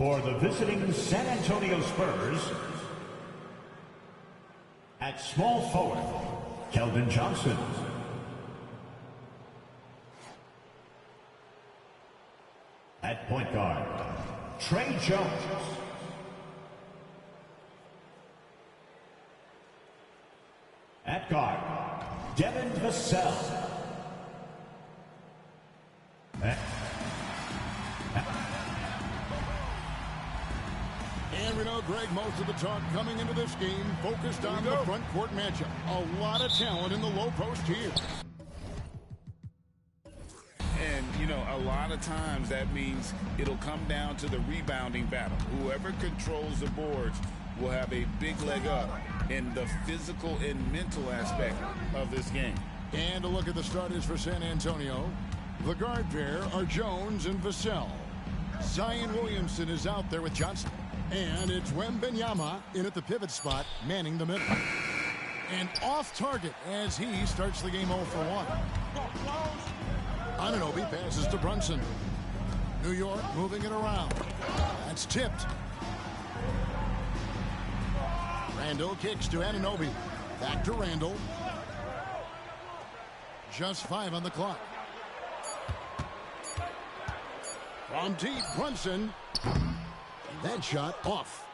For the visiting San Antonio Spurs, at small forward, Keldon Johnson. At point guard, Trey Jones. At guard, Devin Vassell. And we know, Greg, most of the talk coming into this game focused on the front court matchup. A lot of talent in the low post here. And, you know, a lot of times that means it'll come down to the rebounding battle. Whoever controls the boards will have a big leg up in the physical and mental aspect of this game. And a look at the starters for San Antonio. The guard pair are Jones and Vassell. Zion Williamson is out there with Johnson. And it's Wembanyama in at the pivot spot, manning the middle. And off target as he starts the game 0 for 1. Anunoby passes to Brunson. New York moving it around. That's tipped. Randall kicks to Anunoby. Back to Randall. Just 5 on the clock. From deep, Brunson. That shot off.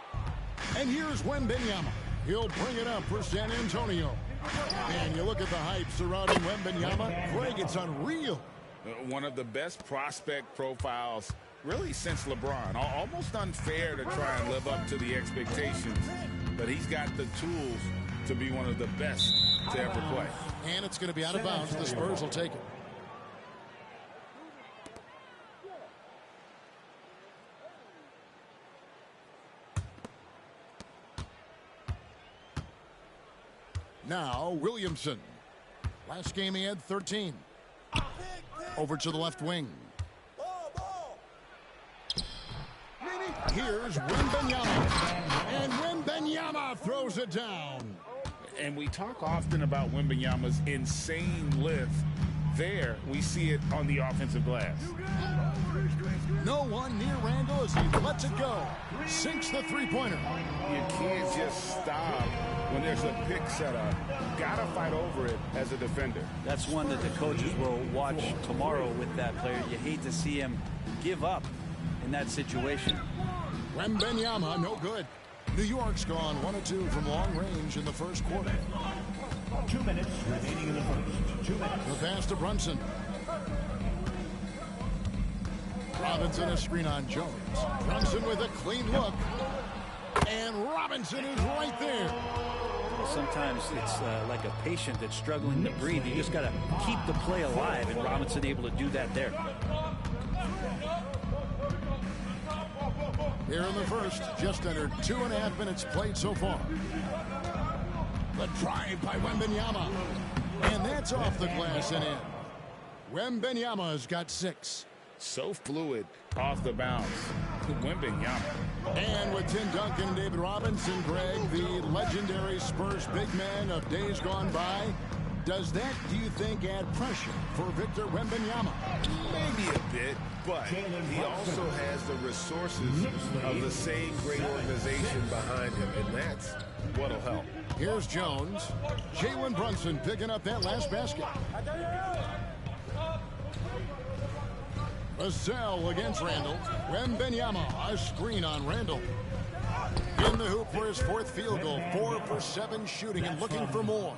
And here's Wembanyama. He'll bring it up for San Antonio. And you look at the hype surrounding Wembanyama. Greg, it's unreal. One of the best prospect profiles really since LeBron. Almost unfair to try and live up to the expectations. But he's got the tools to be one of the best to ever play. And it's going to be out of bounds. The Spurs will take it. Now, Williamson. Last game he had 13. Over to the left wing. Here's Wembanyama. And Wembanyama throws it down. And we talk often about Wembanyama's insane lift. There, we see it on the offensive glass. No one near Randall as he lets it go. Sinks the three-pointer. You can't just stop when there's a pick set up. Gotta fight over it as a defender. That's one that the coaches will watch tomorrow with that player. You hate to see him give up in that situation. Wembanyama, no good. New York's gone 1 of 2 from long range in the first quarter. 2 minutes remaining in the first. 2 minutes. The pass to Brunson. Robinson a screen on Jones. Brunson with a clean look. And Robinson is right there. Sometimes it's like a patient that's struggling to breathe. You just got to keep the play alive, and Robinson able to do that there. Here in the first, just under 2.5 minutes played so far. The drive by Wembanyama. And that's off the glass and in. Wembanyama's got 6. So fluid off the bounce. Wembanyama. And with Tim Duncan and David Robinson, Greg, the legendary Spurs big man of days gone by, does that, do you think, add pressure for Victor Wembanyama? Maybe a bit, but he also has the resources of the same great organization behind him, and that's what'll help. Here's Jones. Jalen Brunson picking up that last basket. Vassell against Randall. Wembanyama, a screen on Randall. In the hoop for his 4th field goal. 4 for 7 shooting and looking for more.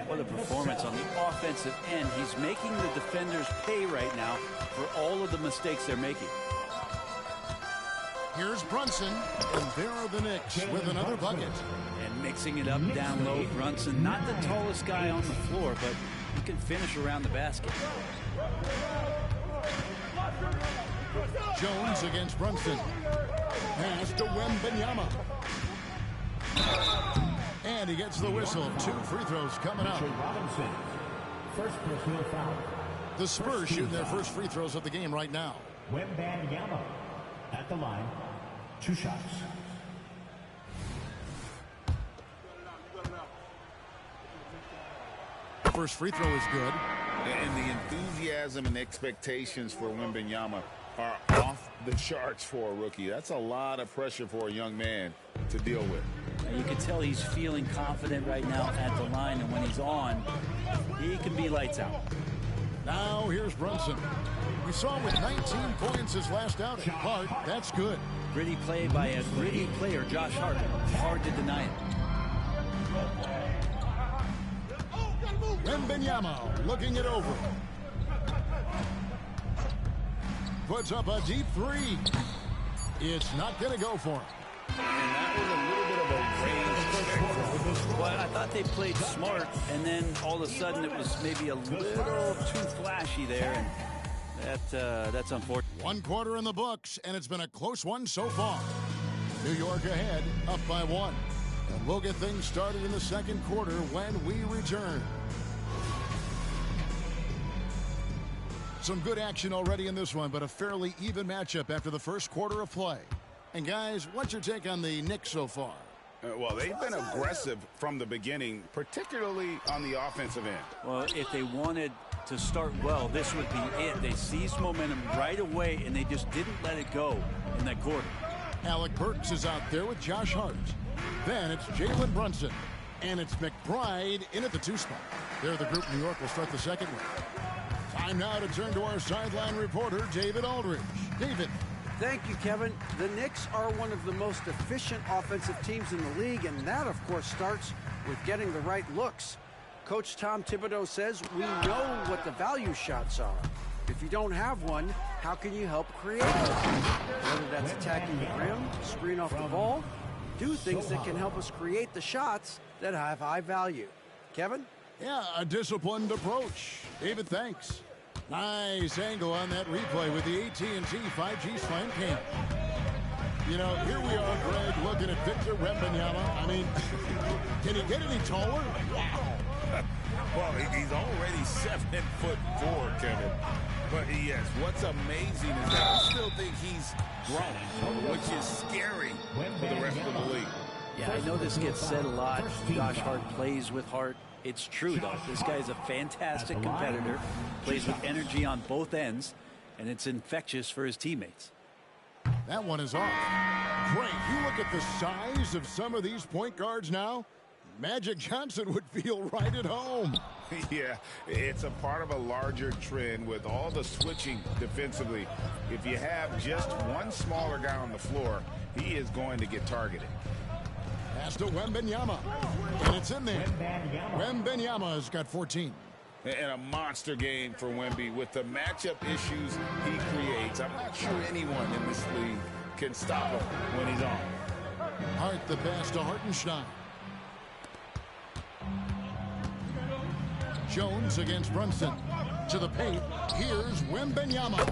What a performance on the offensive end. He's making the defenders pay right now for all of the mistakes they're making. Here's Brunson, and there are the Knicks with another bucket. And mixing it up down low, Brunson, not the tallest guy on the floor, but he can finish around the basket. Jones against Brunson. Pass to Wembanyama. And he gets the whistle. 2 free throws coming up. First personal foul. The Spurs shoot their first free throws of the game right now. Wembanyama at the line. 2 shots. First free throw is good. And the enthusiasm and expectations for Wembanyama are off the charts for a rookie. That's a lot of pressure for a young man to deal with. You can tell he's feeling confident right now at the line, and when he's on, he can be lights out. Now here's Brunson. We saw him with 19 points his last outing. Hart, that's good. Gritty play by a gritty player, Josh Hart. Hard to deny it. Wemby looking it over. Puts up a deep three. It's not going to go for him. And that was a little bit of a range. Well, I thought they played smart, and then all of a sudden it was maybe a little too flashy there, and that's unfortunate. 1 quarter in the books, and it's been a close one so far. New York ahead, up by 1. And we'll get things started in the second quarter when we return. Some good action already in this one, but a fairly even matchup after the first quarter of play. And guys, what's your take on the Knicks so far? Well, they've been aggressive from the beginning, particularly on the offensive end. Well, if they wanted to start well, this would be it. They seized momentum right away, and they just didn't let it go in that quarter. Alec Burks is out there with Josh Hart. Then it's Jalen Brunson. And it's McBride in at the 2 spot. They're the group New York will start the second with. Time now to turn to our sideline reporter, David Aldridge. David. Thank you, Kevin. The Knicks are one of the most efficient offensive teams in the league, and that, of course, starts with getting the right looks. Coach Tom Thibodeau says we know what the value shots are. If you don't have one, how can you help create them? Whether that's attacking the rim, screen off the ball, do things that can help us create the shots that have high value. Kevin? Yeah, a disciplined approach. David, thanks. Nice angle on that replay with the AT&T 5G Slam Cam. You know, here we are, Greg, looking at Victor Wembanyama. I mean, can he get any taller? Wow. Well, he's already 7'4", Kevin. But yes, what's amazing is that I still think he's grown, which is scary for the rest of the league. Yeah, I know this gets said a lot. Josh Hart plays with heart. It's true, though. This guy is a fantastic competitor, plays with energy on both ends, and it's infectious for his teammates. That one is off. Great. You look at the size of some of these point guards now. Magic Johnson would feel right at home. Yeah, it's a part of a larger trend with all the switching defensively. If you have just one smaller guy on the floor, he is going to get targeted. Pass to Wembanyama, and it's in there. Wembanyama's got 14. And a monster game for Wemby with the matchup issues he creates. I'm not sure anyone in this league can stop him when he's on. Hart the pass to Hartenstein. Jones against Brunson. To the paint. Here's Wembanyama.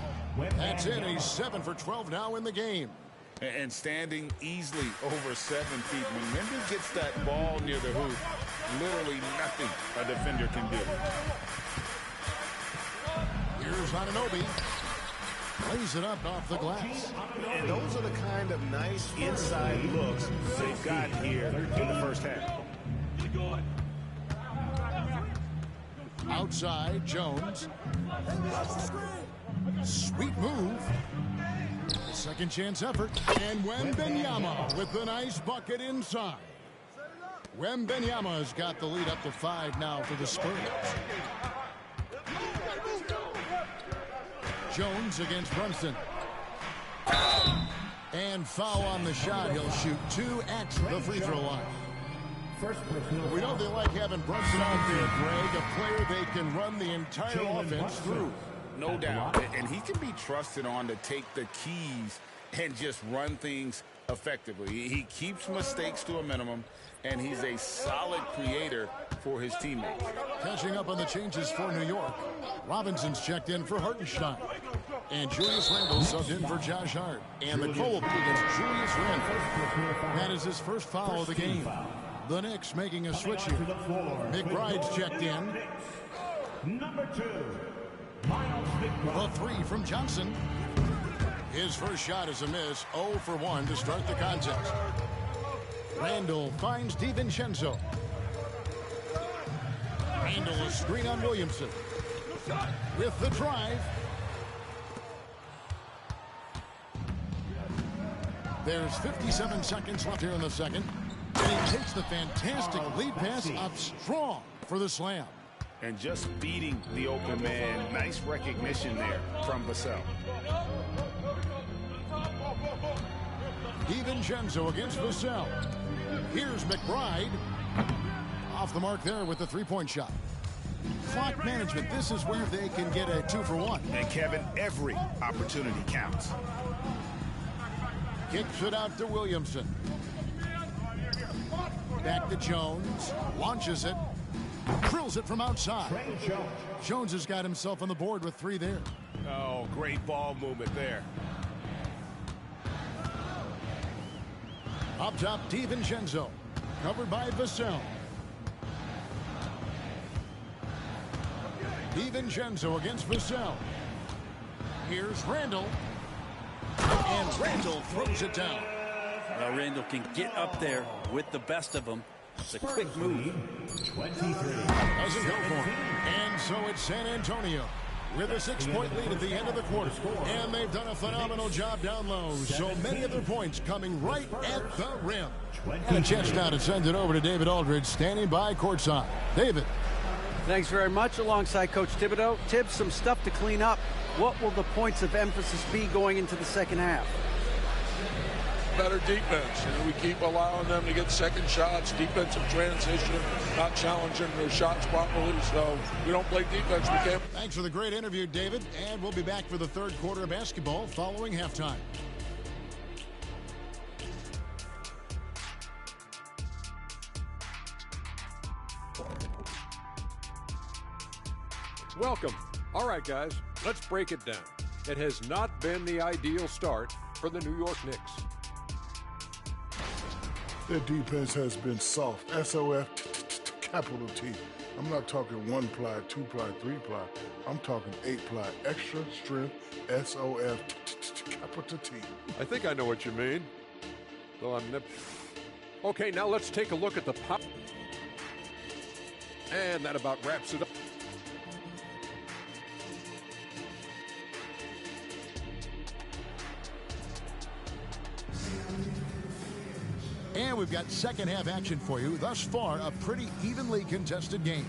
That's it. He's 7 for 12 now in the game. And standing easily over 7 feet. When Wemby gets that ball near the hoop, literally nothing a defender can do. Here's Anunoby. Lays it up off the glass. And those are the kind of nice inside looks they've got here in the first half. Outside, Jones. Sweet move. Second chance effort. And Wembanyama with the nice bucket inside. Wembanyama's got the lead up to 5 now for the Spurs. Jones against Brunson. And foul on the shot. He'll shoot 2 at the free throw line. We know they like having Brunson out there, Greg, a player they can run the entire offense through. No doubt. And he can be trusted on to take the keys and just run things effectively. He keeps mistakes to a minimum, and he's a solid creator for his teammates. Catching up on the changes for New York. Robinson's checked in for Hartenstein. And Julius Randle subbed in for Josh Hart. And the call against Julius Randle. That is his first foul of the game. The Knicks making a switch here. McBride's checked in. Number 2. A 3 from Johnson. His first shot is a miss. 0 for 1 to start the contest. Randle finds DiVincenzo. Randle a screen on Williamson. With the drive. There's 57 seconds left here in the second. And he takes the fantastic lead pass up strong for the slam. And just beating the open man. Nice recognition there from Vassell. DiVincenzo against Vassell. Here's McBride. Off the mark there with the three-point shot. Clock management. This is where they can get a 2-for-1. And Kevin, every opportunity counts. Kicks it out to Williamson. Back to Jones. Launches it. Drills it from outside. Jones has got himself on the board with 3 there. Oh, great ball movement there. Up top, DiVincenzo. Covered by Vassell. DiVincenzo against Vassell. Here's Randall. And Randall throws it down. Well, Randall can get up there with the best of them. It's a quick move. 23. Doesn't go for him. And so it's San Antonio with a 6-point lead at the end of the quarter. And they've done a phenomenal job down low. So many of their points coming right at the rim. And a chance now to send it over to David Aldridge, standing by courtside. David. Thanks very much. Alongside Coach Thibodeau. Tibbs, some stuff to clean up. What will the points of emphasis be going into the second half? Better defense. We keep allowing them to get second shots, defensive transition, not challenging their shots properly. So we don't play defense. We can't. Thanks for the great interview, David. And we'll be back for the third quarter of basketball following halftime. Welcome. All right, guys, let's break it down. It has not been the ideal start for the New York Knicks. Their defense has been soft. S-O-F, capital T. I'm not talking 1-ply, 2-ply, 3-ply. I'm talking 8-ply, extra strength, S-O-F, capital T. I think I know what you mean. Though I'm okay, now let's take a look at the pop. And that about wraps it up. And we've got second half action for you. Thus far, a pretty evenly contested game.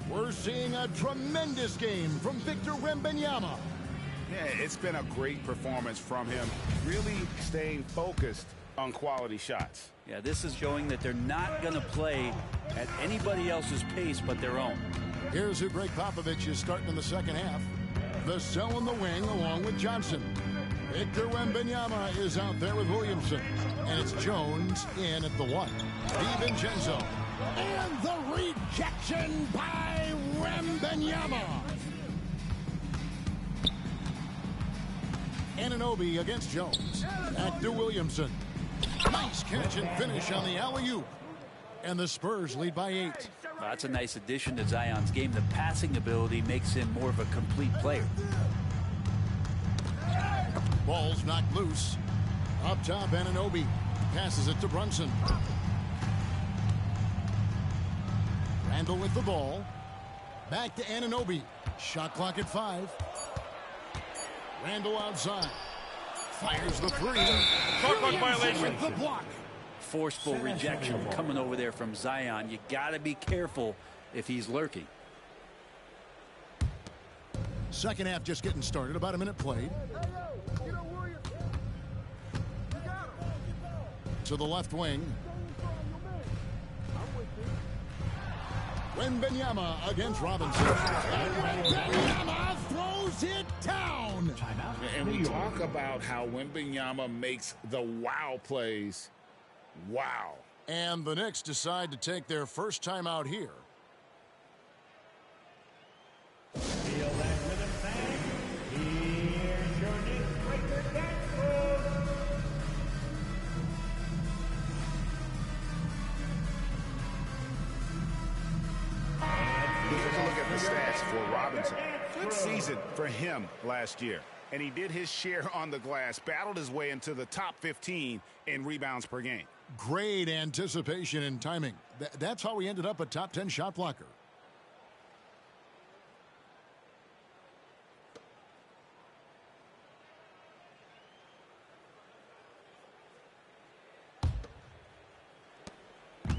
We're seeing a tremendous game from Victor Wembanyama. Yeah, it's been a great performance from him. Really staying focused on quality shots. Yeah, this is showing that they're not going to play at anybody else's pace but their own. Here's who Greg Popovich is starting in the second half. Vassell in the wing along with Johnson. Victor Wembanyama is out there with Williamson. And it's Jones in at the 1. DiVincenzo. And the rejection by Wembanyama. Anunoby against Jones. Back to Williamson. Nice catch and finish on the alley-oop. And the Spurs lead by 8. Well, that's a nice addition to Zion's game. The passing ability makes him more of a complete player. Ball's knocked loose. Up top, Anunoby passes it to Brunson. Randall with the ball. Back to Anunoby. Shot clock at 5. Randall outside. Fires the 3. Shot clock violation. With the block. Forceful rejection coming over there from Zion. You got to be careful if he's lurking. Second half just getting started. About a minute played. To the left wing. Wembanyama against Robinson. Wembanyama throws it down. And we talk about how Wembanyama makes the wow plays. Wow. And the Knicks decide to take their first time out here. Feel that rhythm, fans. Here's your Knicks breaker dance move. Take a look at the stats for Robinson. Good season for him last year. And he did his share on the glass, battled his way into the top 15 in rebounds per game. Great anticipation and timing. That's how he ended up a top 10 shot blocker.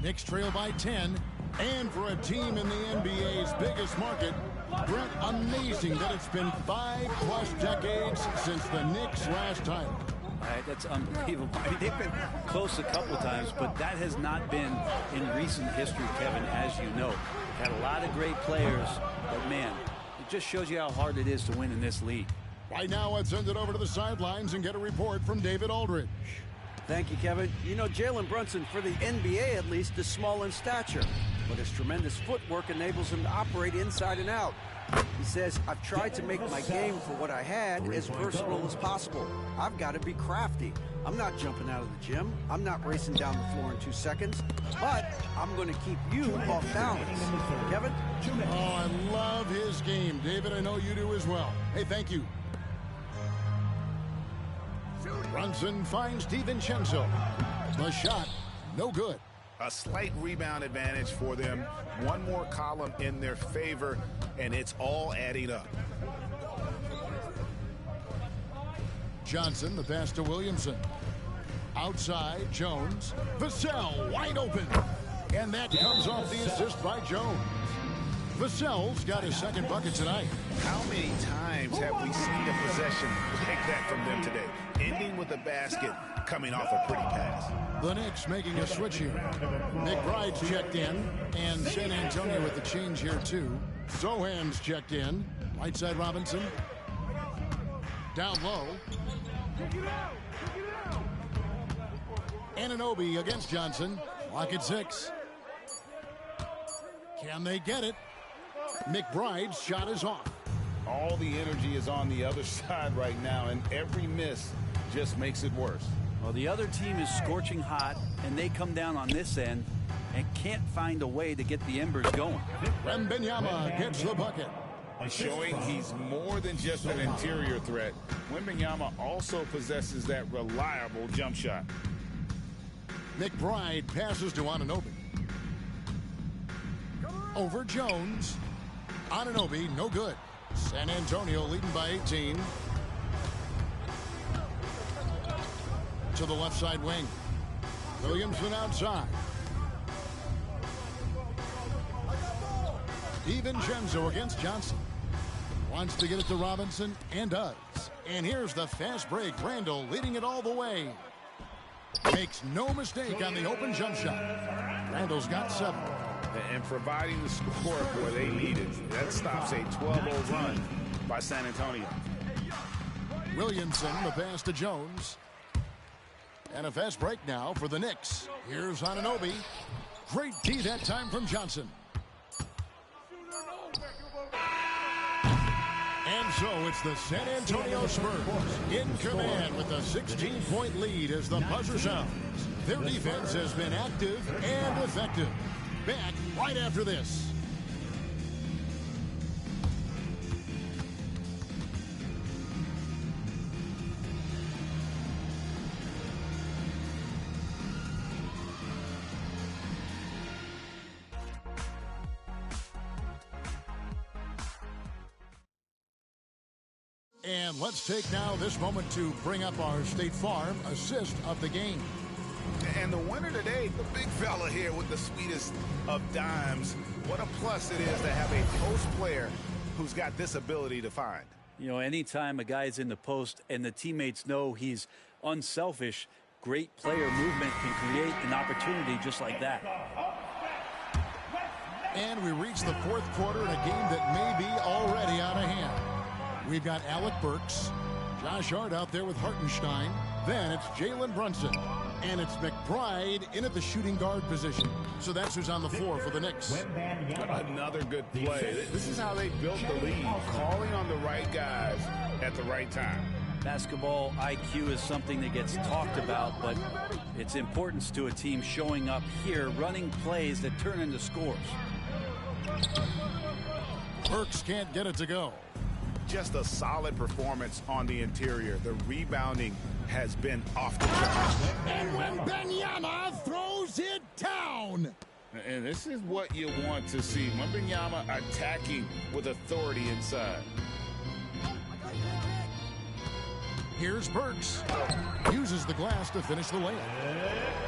Knicks trail by 10. And for a team in the NBA's biggest market, Brent, amazing that it's been 5+ decades since the Knicks' last title. That's unbelievable. I mean, they've been close a couple times, but that has not been in recent history, Kevin, as you know. Had a lot of great players, but man, it just shows you how hard it is to win in this league. Right now, let's send it over to the sidelines and get a report from David Aldridge. Thank you, Kevin. You know, Jalen Brunson, for the NBA at least, is small in stature, but his tremendous footwork enables him to operate inside and out. He says, I've tried to make my game for what I had as versatile as possible. I've got to be crafty. I'm not jumping out of the gym. I'm not racing down the floor in 2 seconds, but I'm going to keep you off balance. Kevin? Oh, I love his game. David, I know you do as well. Hey, thank you. Brunson finds DiVincenzo. The shot, no good. A slight rebound advantage for them. One more column in their favor, and it's all adding up. Johnson, the pass to Williamson. Outside, Jones. Vassell, wide open. And that comes off the assist by Jones. Vassell's got his second bucket tonight. How many times have we seen a possession like that from them today? Ending with a basket, coming off a pretty pass. The Knicks making a switch here. McBride's checked in, and San Antonio with the change here too. Sohan's checked in. Right side Robinson. Down low. Anunoby against Johnson. Clock at 6. Can they get it? McBride's shot is off. All the energy is on the other side right now, and every miss just makes it worse. Well, the other team is scorching hot, and they come down on this end and can't find a way to get the embers going. Wembanyama gets the bucket. Showing he's more than just an interior threat. Wembanyama also possesses that reliable jump shot. McBride passes to Anunoby. Over Jones. Anunoby, no good. San Antonio leading by 18. To the left side wing. Williamson outside. DiVincenzo against Johnson. Wants to get it to Robinson, and does. And here's the fast break. Randall leading it all the way. Makes no mistake on the open jump shot. Randall's got 7. And providing the score where they need it. That stops a 12-0 run by San Antonio. Williamson, the pass to Jones. And a fast break now for the Knicks. Here's Anunoby. Great D that time from Johnson. And so it's the San Antonio Spurs in command with a 16-point lead as the buzzer sounds. Their defense has been active and effective. Back right after this. And let's take now this moment to bring up our State Farm assist of the game. And the winner today, the big fella here with the sweetest of dimes. What a plus it is to have a post player who's got this ability to find. You know, anytime a guy's in the post and the teammates know he's unselfish, great player movement can create an opportunity just like that. And we reach the fourth quarter in a game that may be already out of hand. We've got Alec Burks, Josh Hart out there with Hartenstein. Then it's Jalen Brunson. And it's McBride in at the shooting guard position. So that's who's on the floor for the Knicks. Another good play. This is how they built the lead. Calling on the right guys at the right time. Basketball IQ is something that gets talked about, but its importance to a team showing up here, running plays that turn into scores. Burks can't get it to go. Just a solid performance on the interior. The rebounding has been off the charts. And Wembanyama throws it down. And this is what you want to see. Wembanyama attacking with authority inside. Here's Burks. Uses the glass to finish the layup.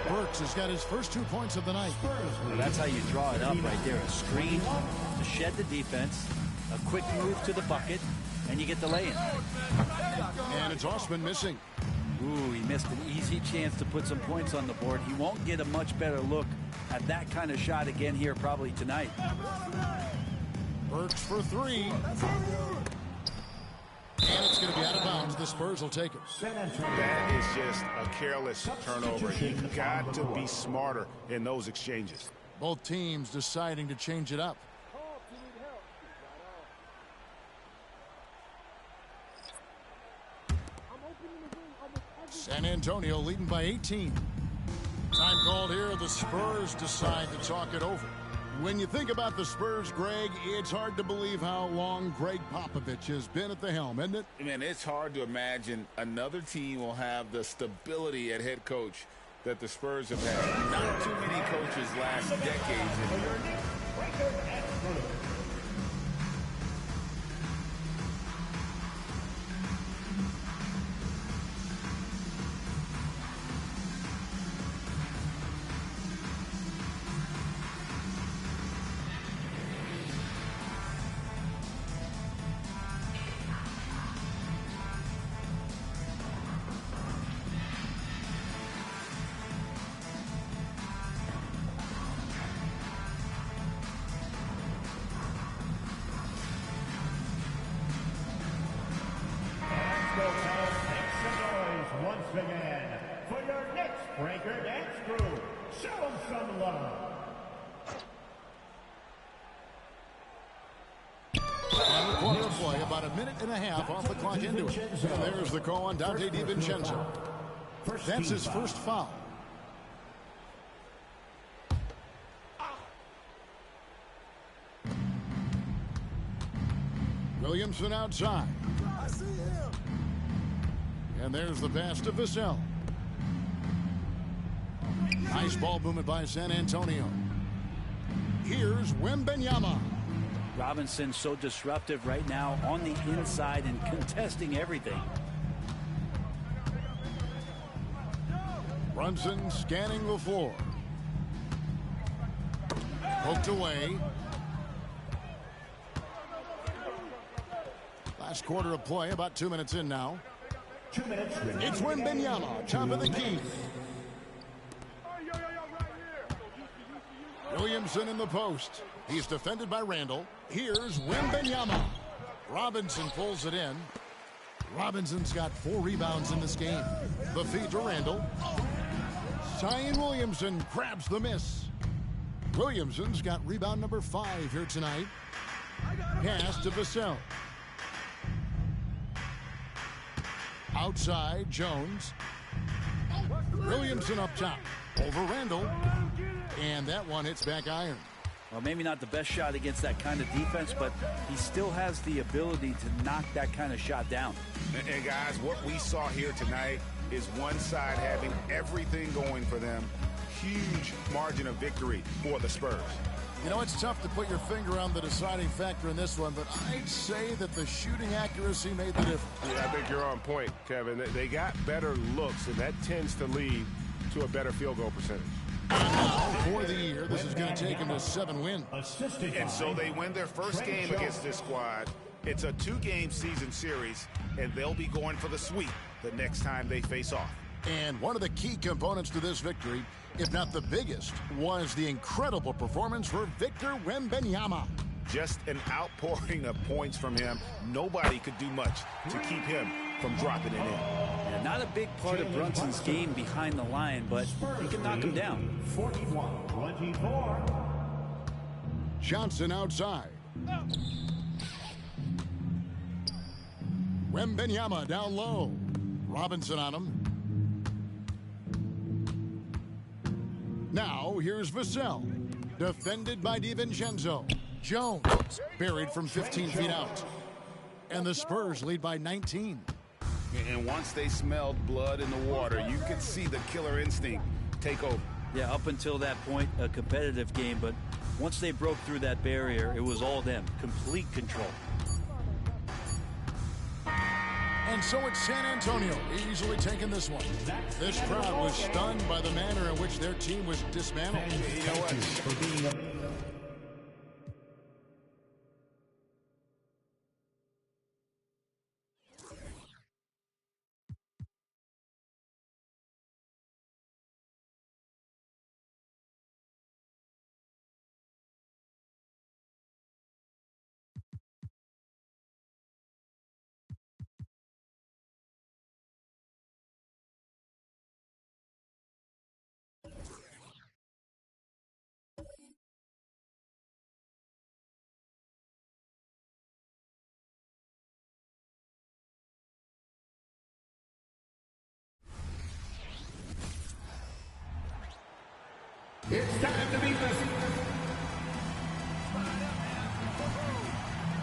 Burks has got his first 2 points of the night. Well, that's how you draw it up right there. A screen to shed the defense, a quick move to the bucket, and you get the lay-in. And it's Osman missing. Ooh, he missed an easy chance to put some points on the board. He won't get a much better look at that kind of shot again here probably tonight. Burks for 3. And it's going to be out of bounds. The Spurs will take it. That is just a careless turnover. You've got to be smarter in those exchanges. Both teams deciding to change it up. San Antonio leading by 18. Time called here. The Spurs decide to talk it over. When you think about the Spurs, Greg, it's hard to believe how long Greg Popovich has been at the helm, isn't it? Man, it's hard to imagine another team will have the stability at head coach that the Spurs have had. Not too many coaches last decades anymore. Once again, for your next breaker dance crew, show them some love. Final quarter of play, about a minute and a half off the clock into it. And there's the call on Dante DiVincenzo. That's his first foul. Williamson outside. And there's the pass to Vassell. Nice ball movement by San Antonio. Here's Wembanyama. Robinson so disruptive right now on the inside and contesting everything. Brunson scanning the floor. Poked away. Last quarter of play, about 2 minutes in now. 2 minutes. It's Wembanyama, top of the key. Williamson in the post. He's defended by Randall. Here's Wembanyama. Robinson pulls it in. Robinson's got 4 rebounds in this game. The feed to Randall. Zion Williamson grabs the miss. Williamson's got rebound number 5 here tonight. Pass to Vassell. Outside, Jones. Williamson up top. Over Randall. And that one hits back iron. Well, maybe not the best shot against that kind of defense, but he still has the ability to knock that kind of shot down. And guys, what we saw here tonight is one side having everything going for them. Huge margin of victory for the Spurs. You know, it's tough to put your finger on the deciding factor in this one, but I'd say that the shooting accuracy made the difference. Yeah, I think you're on point, Kevin. They got better looks, and that tends to lead to a better field goal percentage. For the year, this is going to take them to 7 wins. And so they win their first game against this squad. It's a 2-game season series, and they'll be going for the sweep the next time they face off. And one of the key components to this victory, if not the biggest, was the incredible performance for Victor Wembanyama. Just an outpouring of points from him. Nobody could do much to keep him from dropping it in. Yeah, not a big part of Brunson's game behind the line, but he can knock him down. 41-24. Johnson outside. Wembanyama down low. Robinson on him. Now here's Vassell. Defended by DiVincenzo. Jones buried from 15 feet out. And the Spurs lead by 19. And once they smelled blood in the water, you could see the killer instinct take over. Yeah, up until that point, a competitive game, but once they broke through that barrier, it was all them. Complete control. And so it's San Antonio easily taking this one. This crowd was stunned by the manner in which their team was dismantled. You know what? It's time to beat this.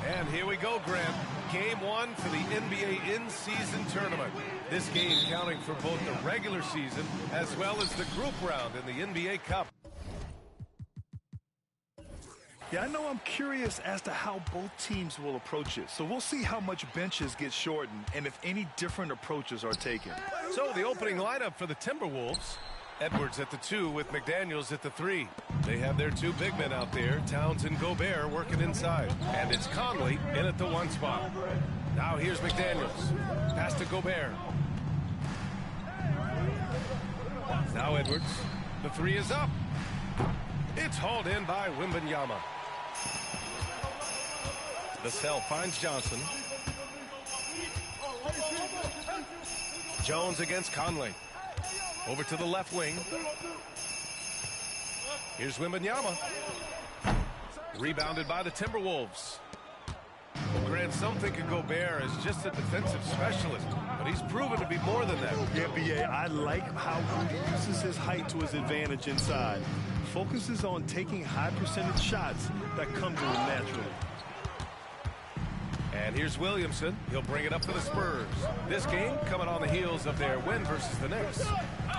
And here we go, Grant. Game 1 for the NBA in-season tournament. This game counting for both the regular season as well as the group round in the NBA Cup. Yeah, I know I'm curious as to how both teams will approach it. So we'll see how much benches get shortened and if any different approaches are taken. So the opening lineup for the Timberwolves. Edwards at the 2 with McDaniels at the 3. They have their 2 big men out there, Towns and Gobert, working inside. And it's Conley in at the 1 spot. Now here's McDaniels. Pass to Gobert. Now Edwards. The 3 is up. It's hauled in by Wembanyama. Vassell finds Johnson. Jones against Conley. Over to the left wing. Here's Wembanyama. Rebounded by the Timberwolves. Well, Grant, some think of Gobert as just a defensive specialist, but he's proven to be more than that. Yeah, B.A., I like how he uses his height to his advantage inside. Focuses on taking high percentage shots that come to him naturally. And here's Williamson. He'll bring it up for the Spurs. This game coming on the heels of their win versus the Knicks.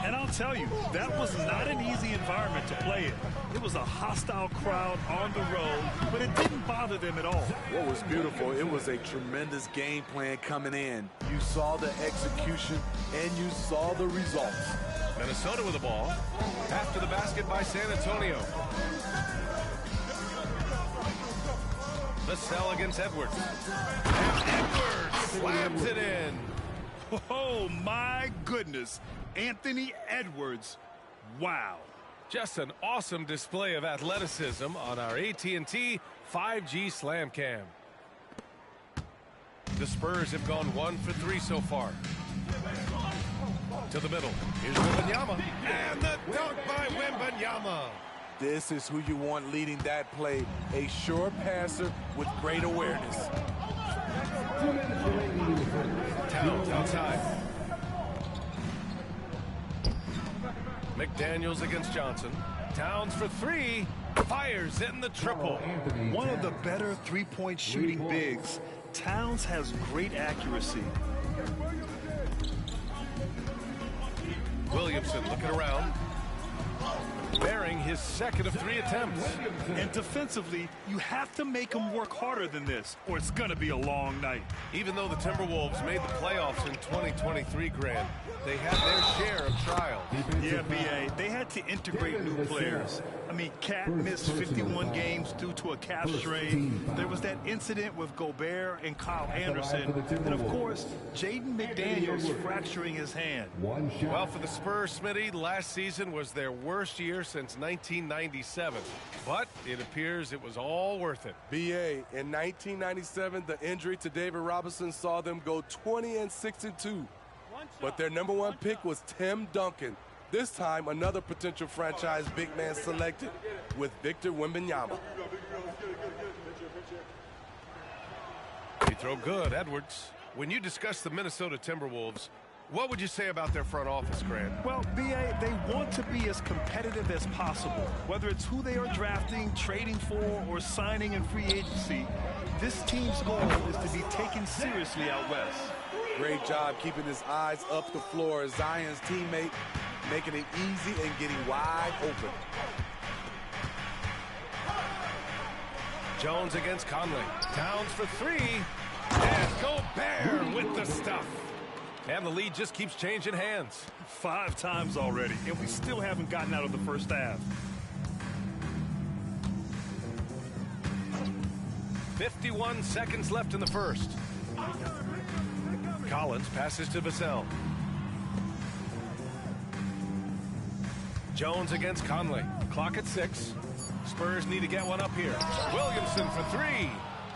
And I'll tell you, that was not an easy environment to play in. It was a hostile crowd on the road, but it didn't bother them at all. What was beautiful, it was a tremendous game plan coming in. You saw the execution, and you saw the results. Minnesota with the ball. Pass to the basket by San Antonio. Vassell against Edwards. And Edwards slams it in. Oh, my goodness. Anthony Edwards. Wow. Just an awesome display of athleticism on our AT&T 5G Slam Cam. The Spurs have gone 1 for 3 so far. To the middle. Here's Wembanyama. And the dunk by Wembanyama. This is who you want leading that play. A sure passer with great awareness. Towns outside. McDaniels against Johnson. Towns for 3. Fires in the triple. One of the better three-point shooting bigs. Towns has great accuracy. Williamson looking around. Bearing his second of 3 attempts. And defensively, you have to make him work harder than this, or it's going to be a long night. Even though the Timberwolves made the playoffs in 2023, Grant, they had their share of trials. Yeah, B.A., they had to integrate new players. I mean, Cat missed 51 games due to a calf strain. There was that incident with Gobert and Kyle Anderson. And, of course, Jaden McDaniels fracturing his hand. Well, for the Spurs, Smitty, last season was their worst year since 1997. But it appears it was all worth it. B.A., in 1997, the injury to David Robinson saw them go 20-62. But their number 1 pick was Tim Duncan. This time, another potential franchise big man selected with Victor Wembanyama. He throw good, Edwards. When you discuss the Minnesota Timberwolves, what would you say about their front office, Grant? Well, B.A., they want to be as competitive as possible. Whether it's who they are drafting, trading for, or signing in free agency, this team's goal is to be taken seriously out west. Great job keeping his eyes up the floor. Zion's teammate making it easy and getting wide open. Jones against Conley. Towns for 3. And Gobert with the stuff. And the lead just keeps changing hands. 5 times already, and we still haven't gotten out of the first half. 51 seconds left in the first. Collins passes to Vassell. Jones against Conley. Clock at 6. Spurs need to get one up here. Williamson for 3.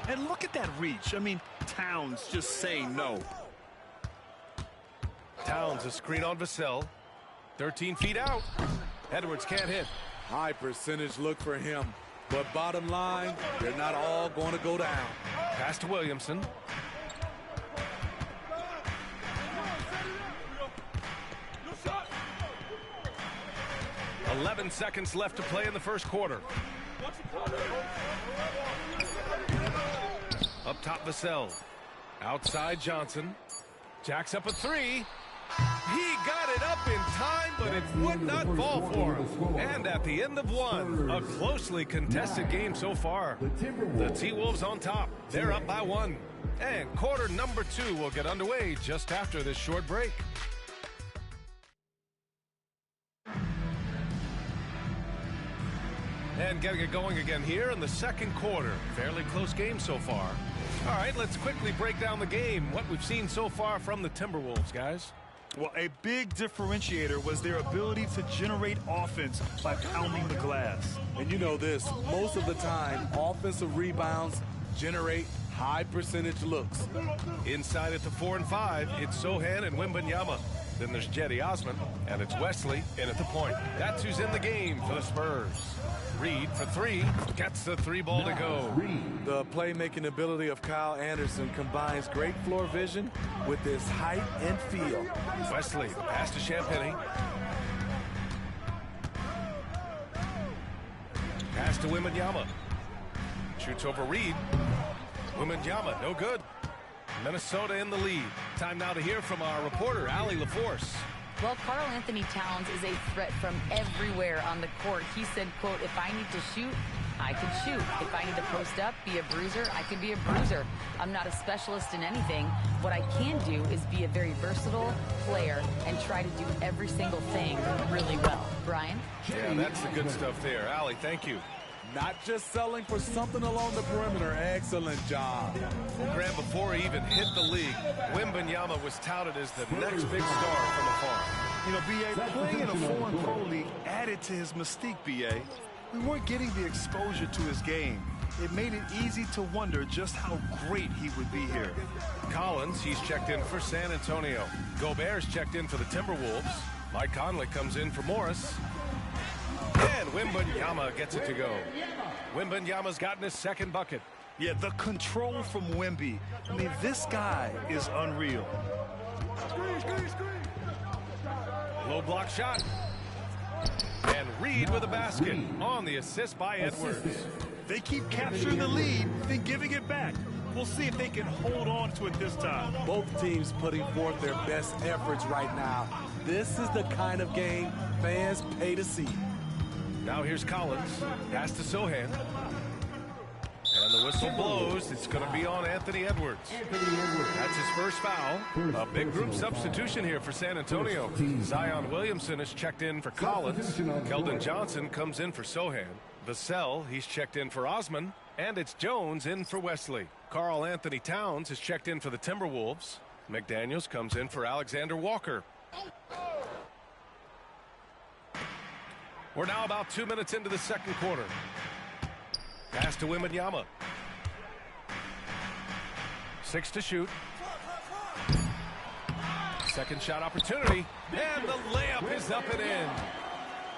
And look at that reach. I mean, Towns just saying no. Towns a screen on Vassell. 13 feet out. Edwards can't hit. High percentage look for him. But bottom line, they're not all going to go down. Pass to Williamson. "11 seconds left to play in the first quarter. Up top, Vassell. Outside, Johnson. Jacks up a 3. He got it up in time, but it would not fall for him. And at the end of 1, a closely contested game so far. The T-Wolves on top. They're up by 1. And quarter number 2 will get underway just after this short break. And getting it going again here in the second quarter. Fairly close game so far. All right, let's quickly break down the game. What we've seen so far from the Timberwolves, guys. Well, a big differentiator was their ability to generate offense by pounding the glass. And you know this, most of the time, offensive rebounds generate high percentage looks. Inside at the 4 and 5, it's Sohan and Wembanyama. Then there's Jetty Osman, and it's Wesley in at the point. That's who's in the game for the Spurs. Reed for 3, gets the 3 ball to go. The playmaking ability of Kyle Anderson combines great floor vision with his height and feel. Wesley, the pass to Champagny. Pass to Wembanyama. Shoots over Reed. Wembanyama, no good. Minnesota in the lead. Time now to hear from our reporter, Allie LaForce. Well, Karl Anthony Towns is a threat from everywhere on the court. He said, quote, "If I need to shoot, I can shoot. If I need to post up, be a bruiser, I can be a bruiser. I'm not a specialist in anything. What I can do is be a very versatile player and try to do every single thing really well." Brian? Yeah, that's the good stuff there. Allie, thank you. Not just selling for something along the perimeter. Excellent job. Graham, before he even hit the league, Wembanyama was touted as the next big star from afar. You know, B.A., playing in a foreign pro league added to his mystique, B.A. We weren't getting the exposure to his game. It made it easy to wonder just how great he would be here. Collins, he's checked in for San Antonio. Gobert's checked in for the Timberwolves. Mike Conley comes in for Morris. And Wembanyama gets it to go. Wembanyama's gotten his second bucket. Yeah, the control from Wemby. I mean, this guy is unreal. Low block shot. And Reed with a basket on the assist by Edwards. They keep capturing the lead, then giving it back. We'll see if they can hold on to it this time. Both teams putting forth their best efforts right now. This is the kind of game fans pay to see. Now here's Collins. Pass to Sohan. And the whistle blows. It's going to be on Anthony Edwards. That's his first foul. A big group substitution here for San Antonio. Zion Williamson is checked in for Collins. Keldon Johnson comes in for Sohan. Vassell, he's checked in for Osman. And it's Jones in for Wesley. Karl Anthony Towns is checked in for the Timberwolves. McDaniels comes in for Alexander Walker. We're now about 2 minutes into the second quarter. Pass to Wembanyama. 6 to shoot. Second shot opportunity. And the layup is up and in.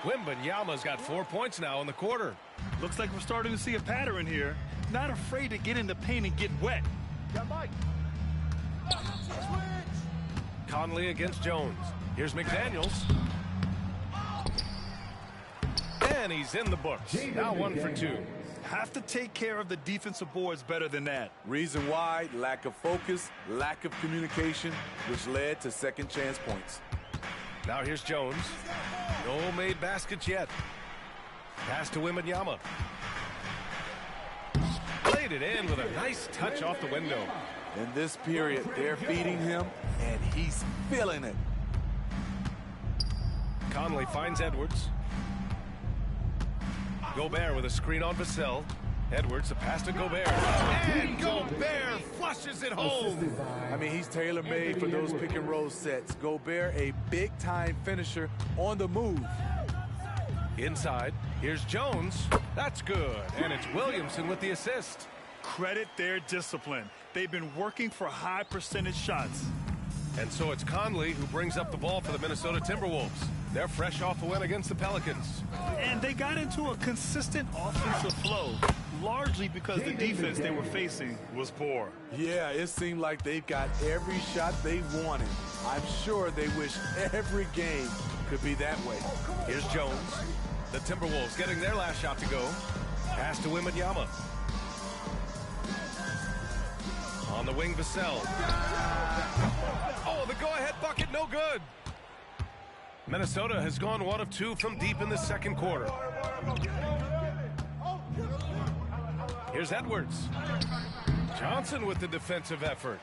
Wembanyama's got 4 points now in the quarter. Looks like we're starting to see a pattern here. Not afraid to get in the paint and get wet. Conley against Jones. Here's McDaniels. And he's in the books. Now 1 for 2. Have to take care of the defensive boards better than that. Reason why, lack of focus, lack of communication, which led to second chance points. Now here's Jones. No made baskets yet. Pass to Wembanyama. Played it in with a nice touch off the window. In this period, they're feeding him, and he's feeling it. Conley finds Edwards. Gobert with a screen on Vassell. Edwards, a pass to Gobert. And Gobert flushes it home. I mean, he's tailor-made for those pick-and-roll sets. Gobert, a big-time finisher on the move. Inside, here's Jones. That's good. And it's Williamson with the assist. Credit their discipline. They've been working for high percentage shots. And so it's Conley who brings up the ball for the Minnesota Timberwolves. They're fresh off a win against the Pelicans. And they got into a consistent offensive flow, largely because the defense they were facing was poor. Yeah, it seemed like they've got every shot they wanted. I'm sure they wish every game could be that way. Here's Jones. The Timberwolves getting their last shot to go. Pass to Wembanyama. On the wing, Vassell. Oh, the go-ahead bucket, no good. Minnesota has gone 1 of 2 from deep in the second quarter. Here's Edwards. Johnson with the defensive effort.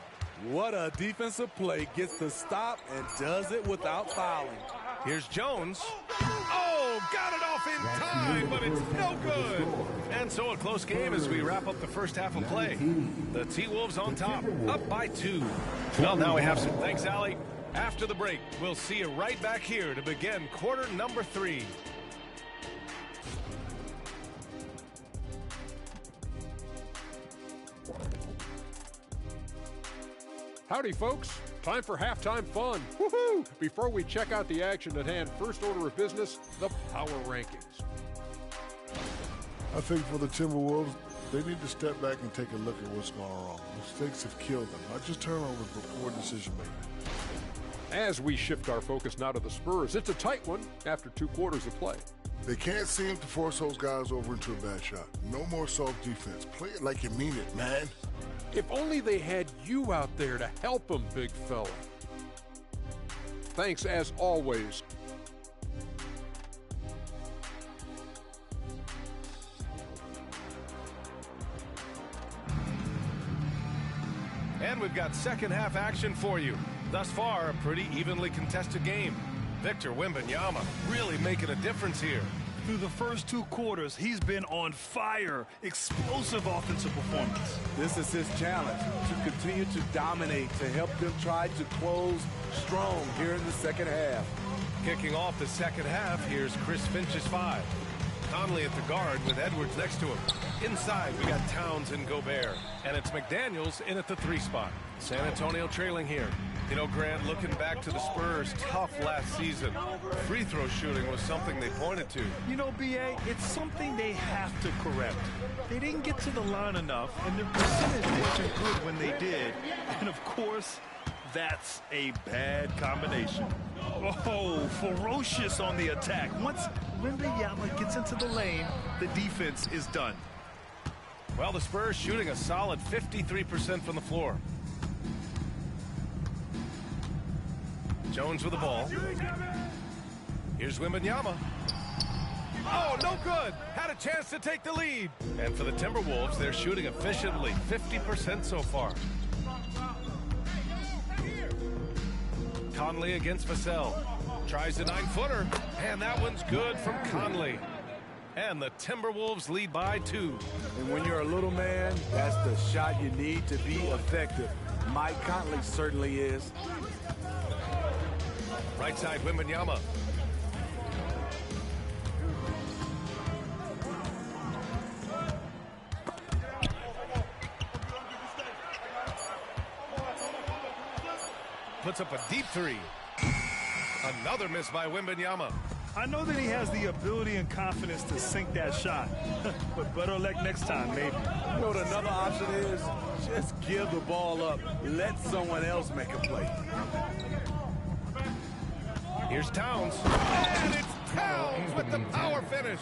What a defensive play. Gets the stop and does it without fouling. Here's Jones. Oh, got it off in time, but it's no good. And so a close game as we wrap up the first half of play. The T-Wolves on top, up by 2. Well, now we have some. Thanks, Allie. After the break, we'll see you right back here to begin quarter number 3. Howdy, folks. Time for halftime fun. Woohoo! Before we check out the action at hand, first order of business, the power rankings. I think for the Timberwolves, they need to step back and take a look at what's going wrong. Mistakes have killed them, not just turnovers, but poor decision-making. As we shift our focus now to the Spurs, it's a tight one after 2 quarters of play. They can't seem to force those guys over into a bad shot. No more soft defense. Play it like you mean it, man. If only they had you out there to help them, big fella. Thanks, as always. And we've got second half action for you. Thus far, a pretty evenly contested game. Victor Wembanyama really making a difference here. Through the first 2 quarters, he's been on fire. Explosive offensive performance. This is his challenge, to continue to dominate, to help them try to close strong here in the second half. Kicking off the second half, here's Chris Finch's 5. Conley at the guard with Edwards next to him. Inside, we got Towns and Gobert. And it's McDaniels in at the 3 spot. San Antonio trailing here. You know, Grant, looking back to the Spurs' tough last season, free throw shooting was something they pointed to. You know, B.A., it's something they have to correct. They didn't get to the line enough, and their percentage wasn't good when they did. And, of course, that's a bad combination. Oh, ferocious on the attack. Once Wembanyama gets into the lane, the defense is done. Well, the Spurs shooting a solid 53% from the floor. Jones with the ball. Here's Wembanyama. Oh, no good. Had a chance to take the lead. And for the Timberwolves, they're shooting efficiently, 50% so far. Conley against Vassell. Tries a 9-footer, and that one's good from Conley. And the Timberwolves lead by 2. And when you're a little man, that's the shot you need to be effective. Mike Conley certainly is. Right side, Wembanyama. Puts up a deep 3. Another miss by Wembanyama. I know that he has the ability and confidence to sink that shot, but better luck next time, maybe. You know what another option is? Just give the ball up. Let someone else make a play. Here's Towns. And it's Towns with the power finish.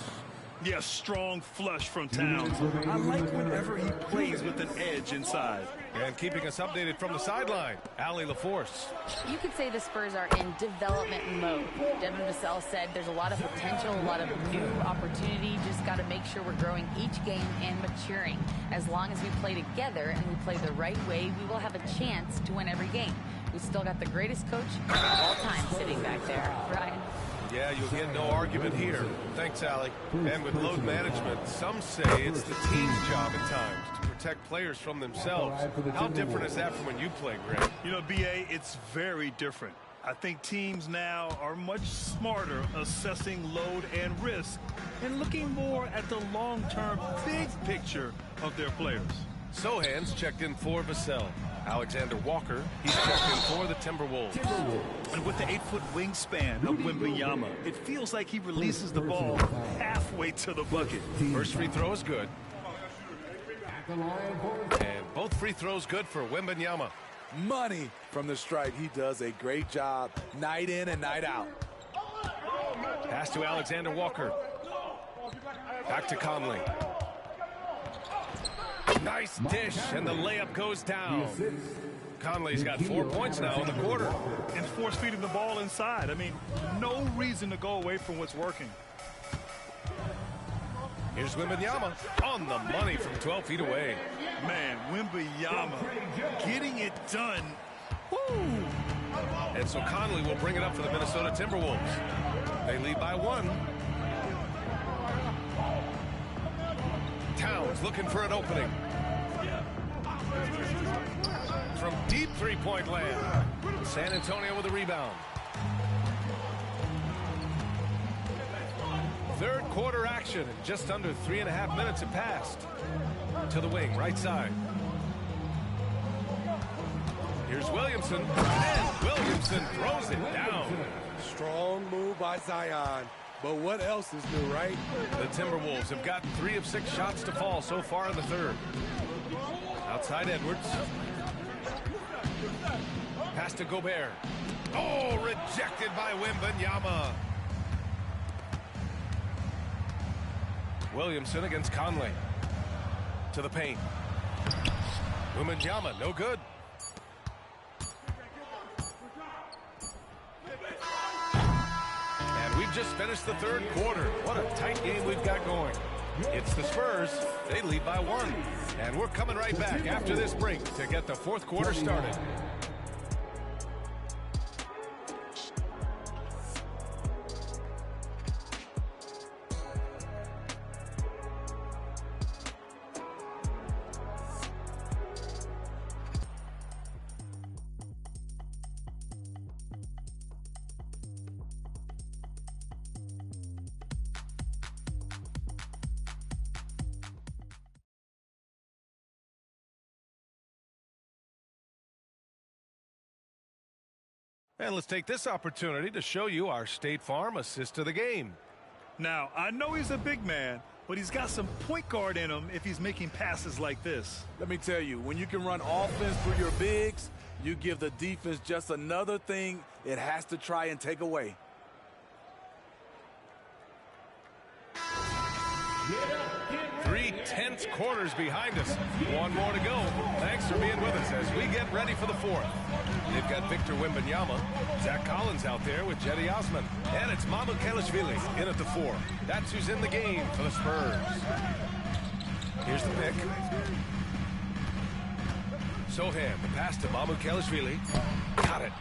Yeah, strong flush from Towns. I like whenever he plays with an edge inside. And keeping us updated from the sideline, Allie LaForce. You could say the Spurs are in development mode. Devin Vassell said there's a lot of potential, a lot of new opportunity. Just got to make sure we're growing each game and maturing. As long as we play together and we play the right way, we will have a chance to win every game. We've still got the greatest coach of all time sitting back there, Ryan. Yeah, you'll get no argument here. Thanks, Allie. And with load management, some say it's the team's job at times to protect players from themselves. How different is that from when you played, Greg? You know, B.A., it's very different. I think teams now are much smarter assessing load and risk and looking more at the long-term big picture of their players. Sohan's checked in for Vassell. Alexander Walker, he's checked in for the Timberwolves. And with the 8-foot wingspan of Wemby, it feels like he releases the ball halfway to the bucket. First free throw is good. And both free throws good for Wembanyama. Money from the stripe. He does a great job night in and night out. Pass to Alexander Walker. Back to Conley. Nice dish, and the layup goes down. Conley's got 4 points now in the quarter. And force feeding the ball inside. I mean, no reason to go away from what's working. Here's Wembanyama on the money from 12 feet away. Man, Wembanyama getting it done. Woo! And so Conley will bring it up for the Minnesota Timberwolves. They lead by 1. Towns looking for an opening. From deep three-point land. San Antonio with a rebound. Third quarter action, and just under 3.5 minutes have passed. To the wing, right side. Here's Williamson, and Williamson throws it down. Strong move by Zion. But what else is new, right? The Timberwolves have gotten 3 of 6 shots to fall so far in the third. Outside Edwards. Pass to Gobert. Oh, rejected by Wembanyama. Williamson against Conley. To the paint. Wembanyama, no good. And we've just finished the third quarter. What a tight game we've got going. It's the Spurs. They lead by 1. And we're coming right back after this break to get the fourth quarter started. And let's take this opportunity to show you our State Farm assist to the game. Now, I know he's a big man, but he's got some point guard in him if he's making passes like this. Let me tell you, when you can run offense through your bigs, you give the defense just another thing it has to try and take away. Three tense quarters behind us. One more to go. Thanks for being with us as we get ready for the fourth. They've got Victor Wembanyama, Zach Collins out there with Jetty Osman, and it's Mamu Kelishvili in at the 4. That's who's in the game for the Spurs. Here's the pick. Sohan, the pass to Mamu Kelishvili. Got it.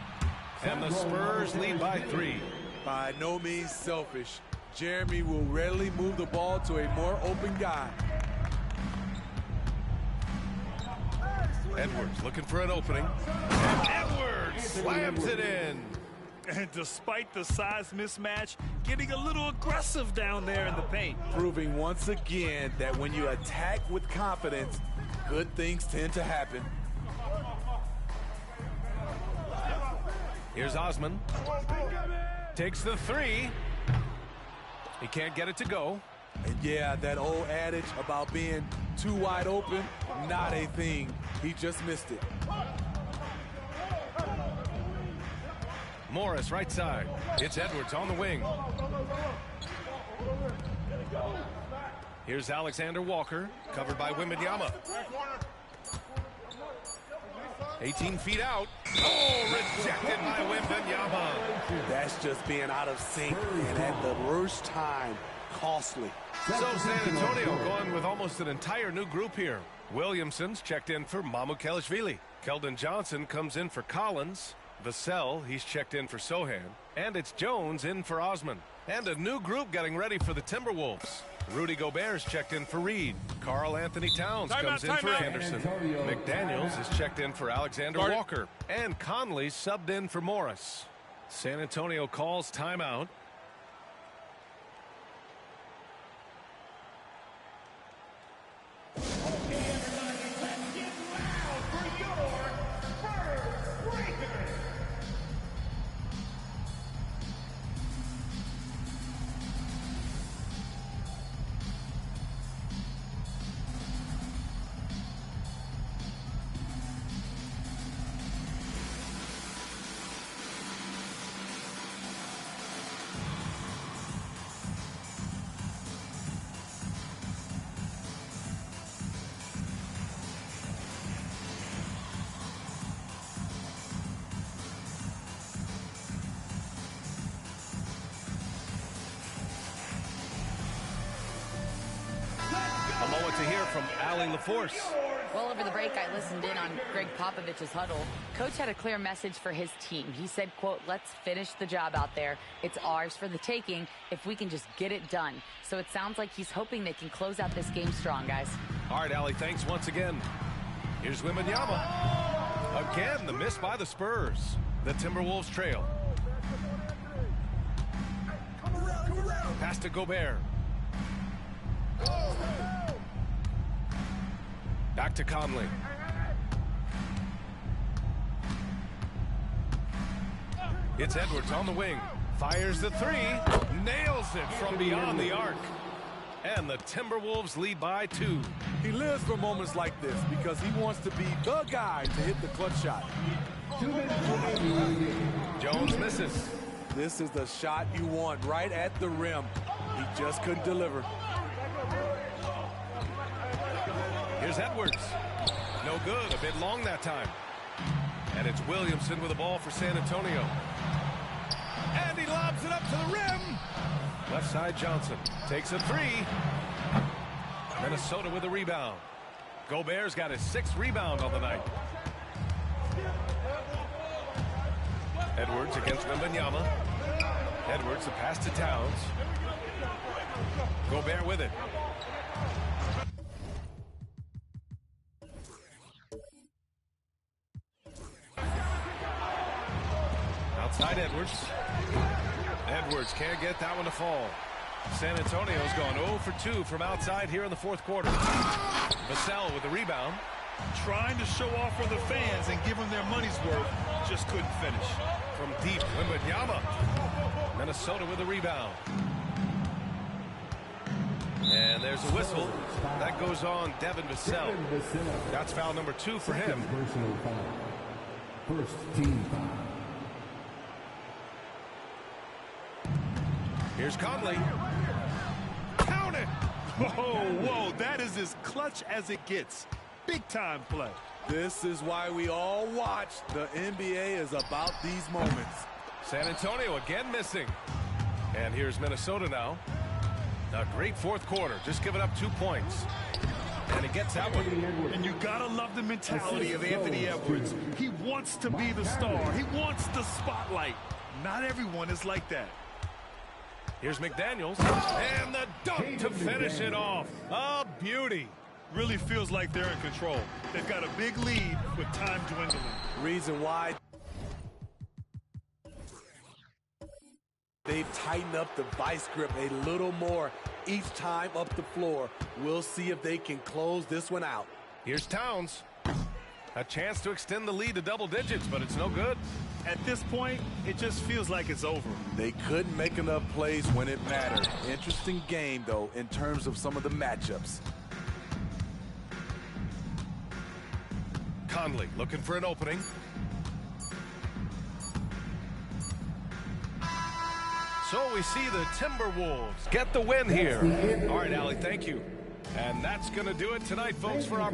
And the Spurs lead by 3. By no means selfish. Jeremy will readily move the ball to a more open guy. Edwards looking for an opening. And Edwards slams it in. And despite the size mismatch, getting a little aggressive down there in the paint. Proving once again that when you attack with confidence, good things tend to happen. Here's Osman. Takes the 3. He can't get it to go. And yeah, that old adage about being too wide open, not a thing. He just missed it. Morris right side. It's Edwards on the wing. Here's Alexander Walker, covered by Wemby. 18 feet out. Oh, rejected by Wemby. That's just being out of sync, and at the worst time, costly. So San Antonio going with almost an entire new group here. Williamson's checked in for Mamukelashvili. Keldon Johnson comes in for Collins. Vassell, he's checked in for Sohan. And it's Jones in for Osman. And a new group getting ready for the Timberwolves. Rudy Gobert's checked in for Reed. Karl Anthony Towns comes in for Anderson. McDaniels is checked in for Alexander Walker. And Conley subbed in for Morris. San Antonio calls timeout. To hear from Allie LaForce. Well, over the break, I listened in on Greg Popovich's huddle. Coach had a clear message for his team. He said, quote, let's finish the job out there. It's ours for the taking if we can just get it done. So it sounds like he's hoping they can close out this game strong, guys. All right, Allie, thanks once again. Here's Wembanyama. Again, the miss by the Spurs. The Timberwolves trail. Pass to Gobert. Back to Conley. It's Edwards on the wing. Fires the three. Nails it from beyond the arc. And the Timberwolves lead by 2. He lives for moments like this because he wants to be the guy to hit the clutch shot. Jones misses. This is the shot you want right at the rim. He just couldn't deliver. Here's Edwards. No good. A bit long that time. And it's Williamson with the ball for San Antonio. And he lobs it up to the rim. Left side Johnson takes a 3. Minnesota with a rebound. Gobert's got his 6th rebound on the night. Edwards against Wembanyama. Edwards, the pass to Towns. Gobert with it. Outside Edwards. Edwards can't get that one to fall. San Antonio's gone 0 for 2 from outside here in the 4th quarter. Vassell with the rebound. Trying to show off for the fans and give them their money's worth. Just couldn't finish. From deep, Wembanyama. Minnesota with the rebound. And there's a whistle. That goes on Devin Vassell. That's foul number 2 for him. Personal foul. First team foul. Here's Conley. Count it! Whoa, that is as clutch as it gets. Big time play. This is why we all watch. The NBA is about these moments. San Antonio again missing. And here's Minnesota now. A great 4th quarter, just giving up 2 points. And he gets that one. And you gotta love the mentality of Anthony Edwards. He wants to be the star. He wants the spotlight. Not everyone is like that. Here's McDaniels. And the dunk to finish it off. A beauty. Really feels like they're in control. They've got a big lead with time dwindling. Reason why they've tightened up the vice grip a little more each time up the floor. We'll see if they can close this one out. Here's Towns. A chance to extend the lead to double digits, but it's no good. At this point, it just feels like it's over. They couldn't make enough plays when it mattered. Interesting game, though, in terms of some of the matchups. Conley looking for an opening. So we see the Timberwolves get the win here. All right, Allie, thank you. And that's going to do it tonight, folks, for our...